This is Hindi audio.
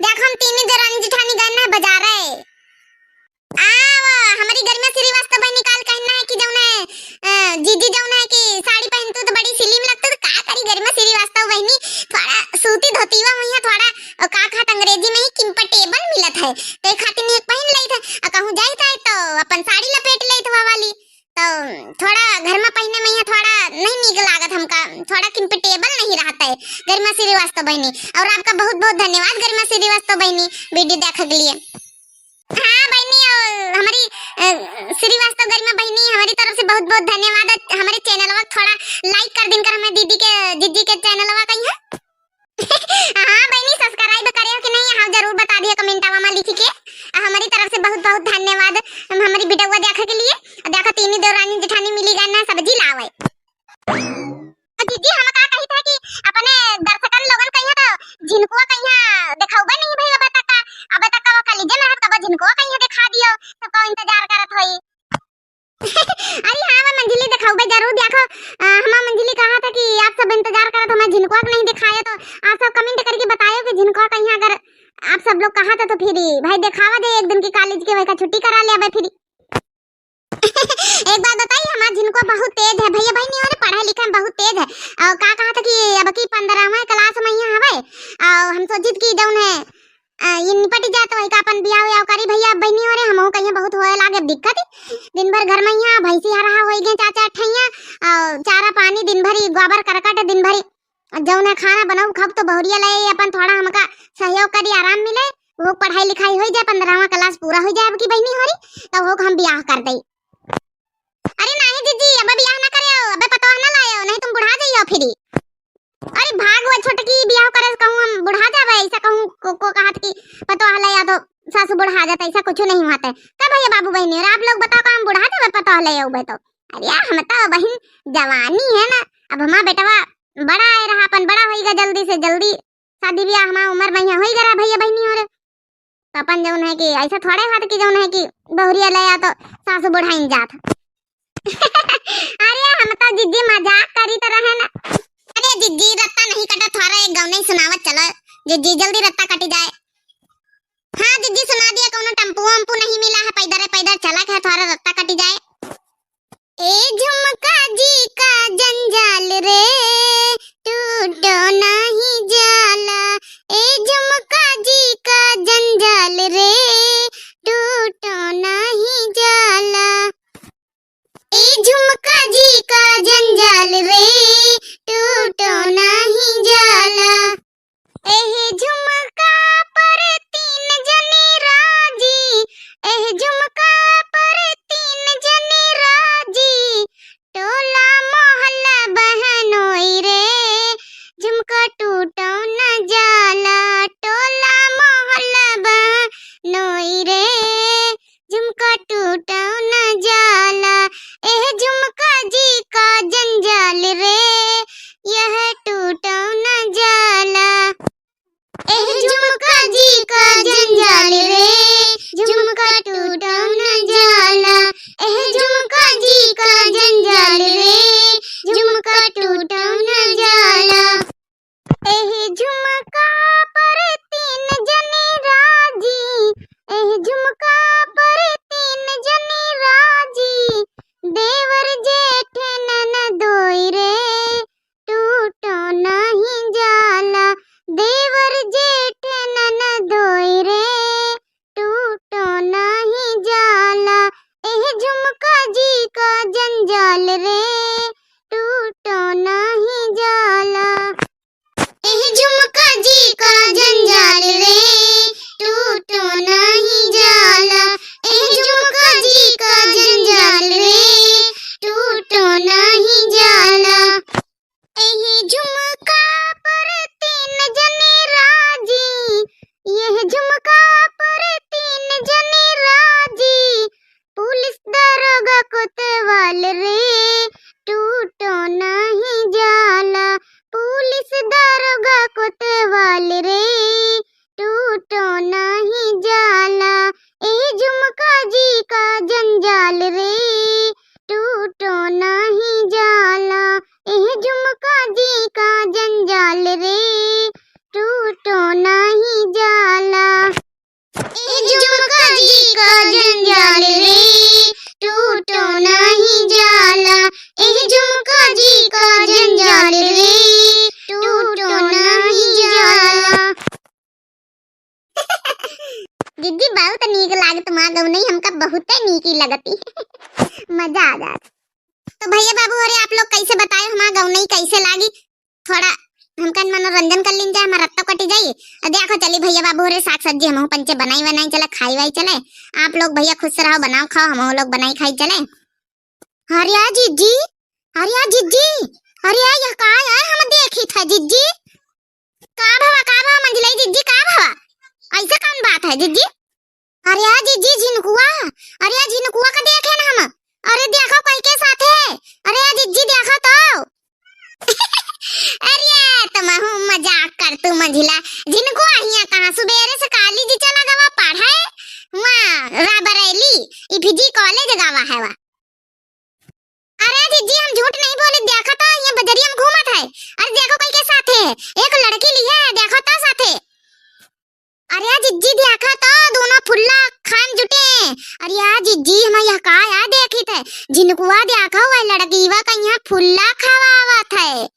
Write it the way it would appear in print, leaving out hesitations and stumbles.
देख हम तीन देरानी जेठानी गए ना बाजार है। हमारी घर में श्रीवास्तव भाई निकाल कहना है कि जौन है जीजी जौन है कि साड़ी पहनतू तो बड़ी सिलीम लगतू तो का करी घर में श्रीवास्तव बहनी थोड़ा सूती धोतीवा वहिया थोड़ा का खात अंग्रेजी में ही कंफर्टेबल मिलत है तो एक खातिर एक पहन लई थे कहूं जाई था तो अपन साड़ी लपेट लई थवा वाली तो थोड़ा घर में पहने में थोड़ा नहीं नीक लागत हमका थोड़ा कंफर्टेबल नहीं रहता है गरिमा श्रीवास्तव बहनी। और आपका बहुत बहुत धन्यवाद गरिमा श्रीवास्तव बहनी वीडियो देखने के लिए। हाँ बहनी और हमारी श्रीवास्तव गरिमा बहनी हमारी तरफ से बहुत बहुत धन्यवाद। हमारे चैनल को थोड़ा लाइक कर दिन कर हमारे दीदी के जीजी के चैनल वा कहीं है। हाँ बहनी सब्सक्राइब करियो कि नहीं हाँ जरूर बता दिए कमेंटवा में लिख के। हमारी तरफ से बहुत बहुत धन्यवाद हमारी वीडियो को देखने के लिए। देखा तीन देवरानी जेठानी मिली गए ना सब्जी लावे। दीदी हम का कही था कि अपने दर्शकन लोगन कहिया तो जिनको कहिया दिखाऊबा नहीं भाई अब तक वो कलीजे में कब जिनको कहिया दिखा दियो तो को इंतजार करत होई। अरे हां मैं मंजिली दिखाऊबा जरूर देखो। हम मंजिली कहा था कि आप सब इंतजार करो तो मैं जिनको नहीं दिखाया तो आप सब कमेंट करके बताओ कि जिनको कहिया अगर आप सब लोग कहा था तो फिर भाई दिखावा दे एक दिन की कॉलेज के भाई का छुट्टी करा ले अब फिर। एक बात बताइए हमारा जिनको बहुत तेज है भैया भाई नहीं हो पढ़ाई लिखाई बहुत तेज है और का कहा था कि अब की 15वां क्लास में यहां हवे और हम सोचित कि जौन है ये निपट जाए तो का अपन बियाह या करी भैया बहनी हो रे हमहु कहीं बहुत होए लागे दिक्कत दिन भर घर में यहां भैंसी हरा होई गे चाचा ठैया और चारा पानी दिन भर गोबर करकट दिन भर जौन है खाना बनाऊ खब तो बहुरिया ले अपन थोड़ा हमका सहयोग करी आराम मिले वो पढ़ाई लिखाई हो जाए 15वां क्लास पूरा हो जाए अब की बहनी हो रही तो वो हम बियाह कर दई। अरे नहीं जीजी अब बियाह ना करियो अब पतो ना लायो नहीं तुम बुढ़ा जाइयो फिर। अरे भाग वो छोटकी बियाह करे कहूं हम बुढ़ा जावे ऐसा कहूं को कहत कि पतो हला या तो सासू बुढ़ा जाता ऐसा कुछ नहीं होता है का भैया बाबू बहनी और आप लोग बताओ का हम बुढ़ा जावे पतो हला या तो। अरे यार हम तो बहन जवानी है ना अब हमारा बेटवा बड़ा है रहा अपन बड़ा होइगा जल्दी से जल्दी शादी ब्याह हमारा उम्र में होई गरा भैया बहनी हो रे तो अपन जौन है कि ऐसा थोड़े हाथ की जौन है कि बहुरिया ले या तो सासू बुढ़ाइन जात। अरे हम तो जिज्जी मजाक करी तो रहे ना। अरे जिज्जी रत्ता नहीं कटा थोड़ा एक गाँव नहीं सुनावत चलो जिज्जी जल्दी रत्ता कटी जाए। हाँ जिज्जी सुना दिया कोनो टेम्पो वम्पू नहीं मिला है पैदल चला है थोड़ा रत्ता कटी जाए। ए झुमका जी का जंजाल रे टूटो नहीं जाला ए झुमका जी का जंजाल रे टूटो नहीं जाला ए झुमका जी का जंजाल रे टूटो नहीं जाला एह झुमका पर तीन जने राजी एह झुमका पर तीन जने राजी टोला मोहल्ला बहनोई रे झुमका टूटो न जाला टोला मोहल्ला बहनोई रे झुमका टूटो न जाला एह झुमका जी का जंजाल रे यह टूटो न जाला एह झुमका जी का जंजाल रे झुमका टूटो न जाला एह झुमका जी का जंजाल रे झुमका टूटो न जाला एह झुमका पर तीन जने राजी एह झुमका पर तीन जने राजी देवर जेठ ननदोई रे टूटो नहीं जाला देवर जेठ ननदोई रे टूटो नहीं जाला एह झुमका जी का जंजाल रे टूटो नहीं जाला एह झुमका जी का जंजाल रे टूटो नहीं जाला। बहुत नीकी लगती मजा आ जात। तो भैया बाबू अरे आप लोग कैसे बताए हमारा गाँव नहीं कैसे लागी, थोड़ा हमका मनोरंजन कर लीजिए, हमारा रत्ता कटी जाई। देखो चली भैया बाबू रे साग सब्जी हम पंचे बनाई चले, खाई वाई चले। आप लोग भैया खुश रहो, बनाओ खाओ, हम लोग बनाई खाई चले। अरे जीजी, अरे जीजी, अरे यह का है हम देखी था जीजी, का भावा मंजिला जीजी, का भावा ऐसा कौन बात है जीजी? अरे जीजी झिनकुआ, अरे झिनकुआ का देखे ना हम, अरे देखो कोई के साथ है, अरे जीजी देखो तो अरे तुम मजाक कर तू मंझिला, झिनकुआ हिया कहां सुबेरे से काली जी चला गवा पढ़ाए वहां राबरेली इफिजी कॉलेज गवा है वा। अरे जीजी हम झूठ नहीं बोले, देखो तो ये बजरिया में घूमत है, अरे देखो कोई के साथ है, एक लड़की ली है, देखो तो साथे। अरे जीजी देखा तो दोनों फुल्ला खान जुटे, अरे जीजी हम यह का या देखी थे, झिनकुआ देखा हुआ लड़कीवा का यहाँ फुल्ला खवावत है।